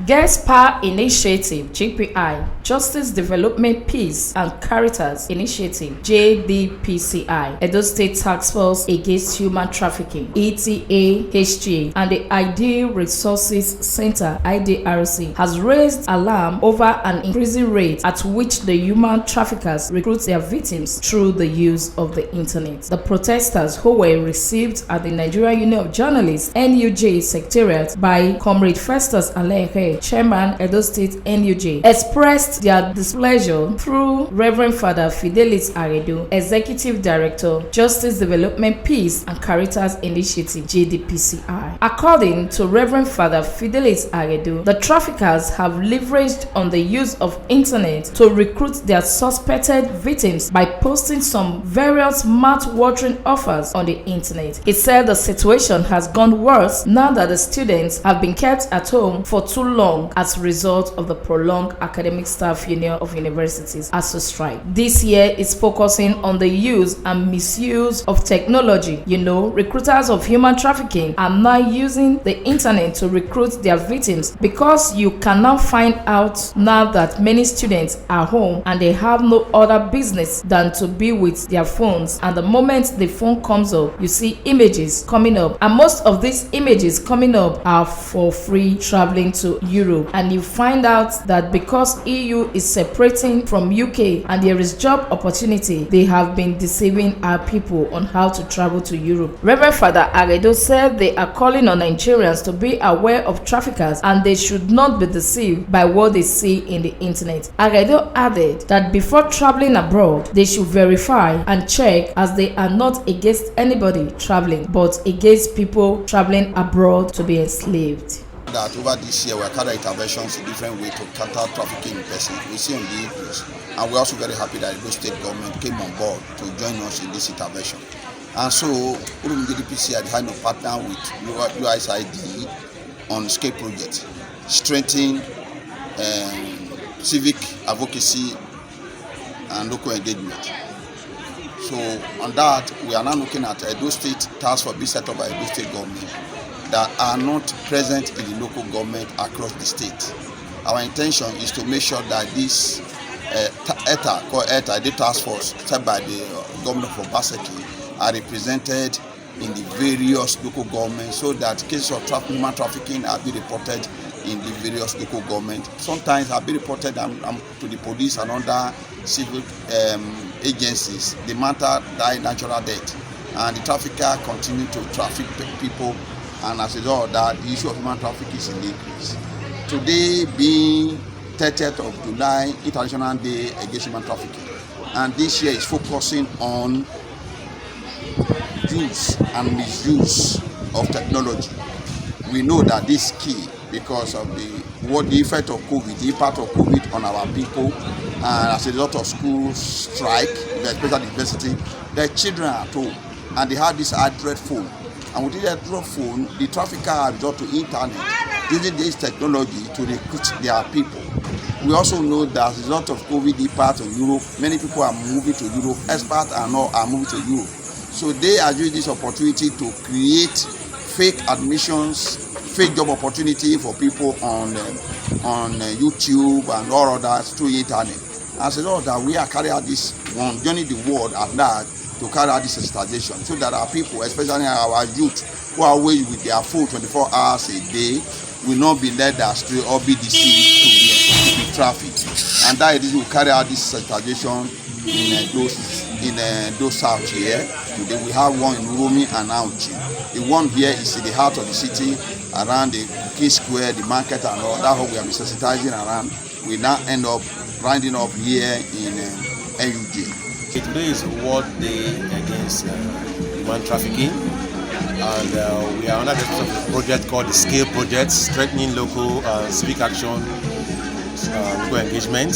Guest Power Initiative (JPI), Justice Development Peace and Caritas Initiative (JDPCI), Edo State Task Force Against Human Trafficking (ETAHT), and the Ideal Resources Center (IDRC) has raised alarm over an increasing rate at which the human traffickers recruit their victims through the use of the internet. The protesters, who were received at the Nigerian Union of Journalists (NUJ) Secretariat by Comrade Festus Alehe, Chairman, Edo State NUJ, expressed their displeasure through Reverend Father Fidelis Aredo, Executive Director, Justice Development Peace and Caritas Initiative (JDPCI). According to Reverend Father Fidelis Aredo, the traffickers have leveraged on the use of internet to recruit their suspected victims by posting some various mouth-watering offers on the internet. He said the situation has gone worse now that the students have been kept at home for too long as a result of the prolonged Academic Staff Union of Universities ASU strike. This year is focusing on the use and misuse of technology. Recruiters of human trafficking are now using the internet to recruit their victims because you can now find out now that many students are home and they have no other business than to be with their phones, and the moment the phone comes up, you see images coming up, and most of these images coming up are for free traveling to Europe, and you find out that because EU is separating from UK and there is job opportunity, they have been deceiving our people on how to travel to Europe. Reverend Father Aredo said they are calling on Nigerians to be aware of traffickers and they should not be deceived by what they see in the internet. Aredo added that before traveling abroad, they should verify and check, as they are not against anybody traveling, but against people traveling abroad to be enslaved. That over this year we are carrying interventions in different ways to counter trafficking in person. We see on the increase, and we're also very happy that the state government came on board to join us in this intervention. And so, JDPCI decided to partner with USID on scale projects, strengthening civic advocacy and local engagement. So on that, we are now looking at Edo State Task Force being set up by Edo State government that are not present in the local government across the state. Our intention is to make sure that this ETAHT, the task force set by the governor of Obaseki, are represented in the various local governments, so that cases of human trafficking are being reported in the various local governments. Sometimes have been reported to the police and other civil agencies. The matter die natural death, and the trafficker continue to traffic people, and as a result of that, the issue of human trafficking is in the increase. Today being 30th of July, International Day Against Human Trafficking, and this year is focusing on use and misuse of technology. We know that this is key because of the effect of COVID, the impact of COVID on our people, and as a result of school strike, especially the university, their children are at home and they have this Android phone. And with this Android phone, the trafficker are resort to internet, using this technology to recruit their people. We also know that as a result of COVID impact on Europe, many people are moving to Europe. Experts are moving to Europe. So they are using this opportunity to create fake admissions, fake job opportunity for people on YouTube and all others through internet. As a result of that, we are carrying out this one, joining the world at large to carry out this sensitization, so that our people, especially our youth, who are away with their phone 24 hours a day, will not be led astray or be deceived to be trafficked. And that is, we carry out this sensitization in those south here. Today we have one in Uromi and Auchi. The one here is in the heart of the city, around the Key Square, the market, and all that. We have been sensitizing around. We now end up rounding up here in NUJ. Today is World Day Against Human Trafficking, and we are under the project called the Scale Project, strengthening local civic action, local engagement.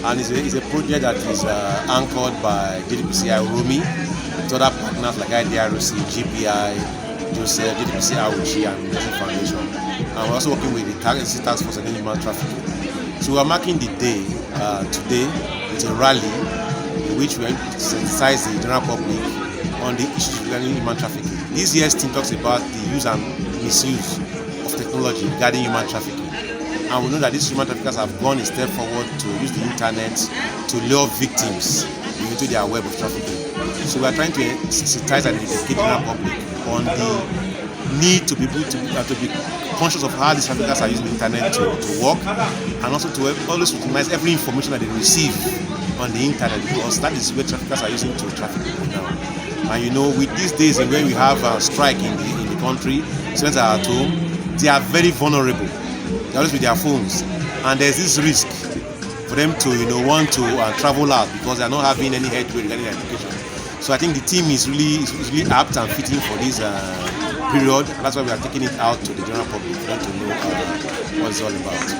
And it's a project that is anchored by JDPCI Urumi, with other partners like IDRC, GPI, Joseph, JDPCI and Joseph Foundation. And we're also working with the Task Force Against Human Trafficking. So we're marking the day today with a rally in which we sensitize the general public on the issues regarding human trafficking. This year's theme talks about the use and misuse of technology regarding human trafficking. And we know that these human traffickers have gone a step forward to use the internet to lure victims into their web of trafficking. So we are trying to sensitize and educate the general public on the need to be conscious of how these traffickers are using the internet to work, and also to always recognize every information that they receive on the internet, because that is where traffickers are using to traffic people now. And you know, with these days and when we have a strike in the country, students are at home, they are very vulnerable. They're always with their phones, and there's this risk for them to want to travel out because they are not having any headway regarding their education. So I think the team is really apt and fitting for this period, and that's why we are taking it out to the general public for them to know what it's all about.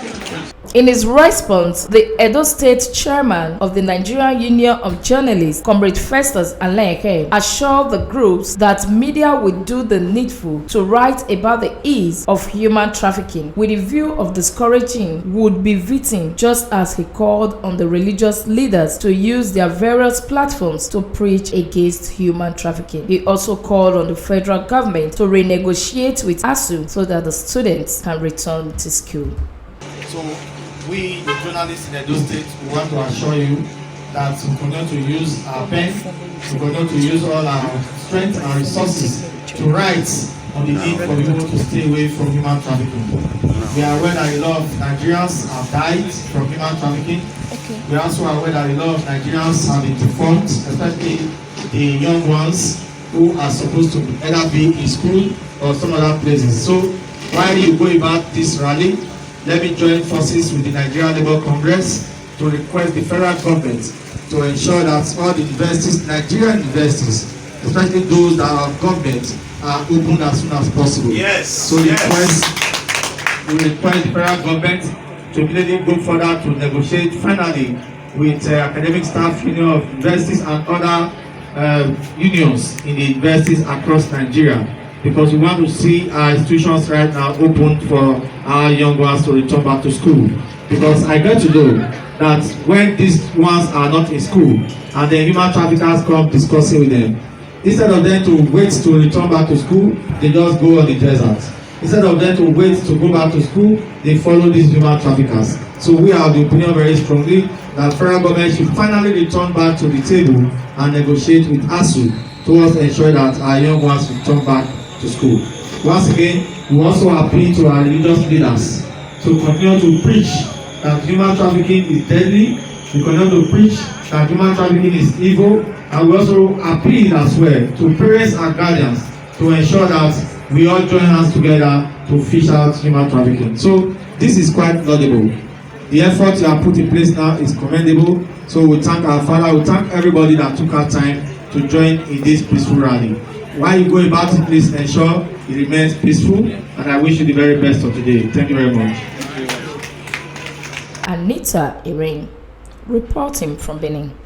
In his response, the Edo State Chairman of the Nigerian Union of Journalists, Comrade Festus Alenke, assured the groups that media will do the needful to write about the ease of human trafficking with a view of discouraging would-be victims, just as he called on the religious leaders to use their various platforms to preach against human trafficking. He also called on the federal government to renegotiate with ASU so that the students can return to school. So we, the journalists in Edo State, we want to assure you that we continue to use our pen, we continue to use all our strength and resources to write on the need for people to stay away from human trafficking. We are aware that a lot of Nigerians have died from human trafficking. We are also aware that a lot of Nigerians have been deformed, especially the young ones who are supposed to either be in school or some other places. So while you go about this rally, let me join forces with the Nigerian Labour Congress to request the federal government to ensure that all the universities, Nigerian universities, especially those that are government, are open as soon as possible. Yes. So we request the federal government to immediately go further to negotiate finally with academic staff union of universities and other unions in the universities across Nigeria, because we want to see our institutions right now open for our young ones to return back to school. Because I get to know that when these ones are not in school and the human traffickers come discussing with them, instead of them to wait to return back to school, they just go on the desert. Instead of them to wait to go back to school, they follow these human traffickers. So we are of the opinion very strongly that federal government should finally return back to the table and negotiate with ASU towards ensuring that our young ones return back to school. Once again, we also appeal to our religious leaders to continue to preach that human trafficking is deadly. We continue to preach that human trafficking is evil, and we also appeal as well to parents and guardians to ensure that we all join hands together to fish out human trafficking. So this is quite laudable. The effort you have put in place now is commendable. So we thank our Father, we thank everybody that took our time to join in this peaceful rally. While you go about it, please ensure it remains peaceful, and I wish you the very best of today. Thank you very much. Anita Irene, reporting from Benin.